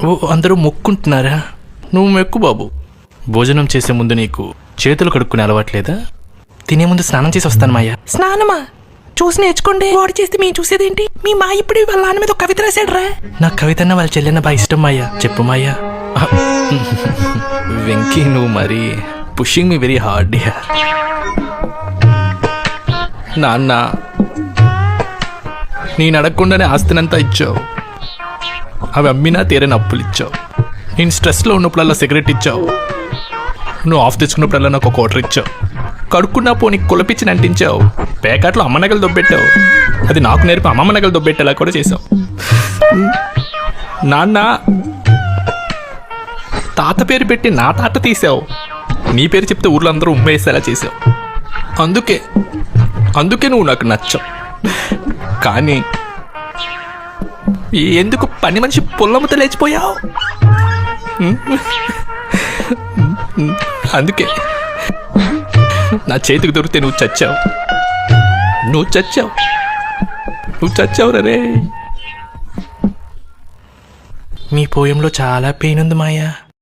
ఓ అందరూ మొక్కుంటున్నారా? నువ్వు మొక్కు బాబు. భోజనం చేసే ముందు నీకు చేతులు కడుక్కునే అలవాట్లేదా? తినే ముందు స్నానం చేసి వస్తాను మాయా. స్నానమా? చూసి నేర్చుకోండి. వాడు చేస్తే మేము చూసేదేంటి? మీ మా ఇప్పుడు వాళ్ళ నాన్న మీద ఒక కవిత రాశాడురా. నాకు కవిత అన్న వాళ్ళ చెల్లెన్న బాగా ఇష్టం మాయా. చెప్పు మాయా. వెంకీ నువ్వు మరి pushing me very hard dear. నాన్న నేను అడగకుండానే ఆస్తినంతా ఇచ్చావు. అవి అమ్మినా తీరని అప్పులు ఇచ్చావు. నేను స్ట్రెస్లో ఉన్నప్పుడల్లా సిగరెట్ ఇచ్చావు. నువ్వు ఆఫ్ తెచ్చుకున్నప్పుడల్లా నాకు ఒక ఆర్డర్ ఇచ్చావు. కడుక్కున్నా పోనీ కులపిచ్చి అంటించావు. పేకాట్లో అమ్మ నగలు దొబ్బెట్టావు. అది నాకు నేర్పి అమ్మమ్మ నగలు దొబ్బెట్టేలా కూడా చేసావు. నాన్న తాత పేరు పెట్టి నా తాత తీసావు. నీ పేరు చెప్తే ఊర్లో అందరూ ఉమ్మేసేలా చేసావు. అందుకే నువ్వు నాకు నచ్చావు. కానీ ఎందుకు పని మనిషి పొల్లముతో లేచిపోయావు? అందుకే నా చేతికి దొరికితే నువ్వు చచ్చావు రే. మీ పోయంలో చాలా పెయిన్ ఉంది మాయా.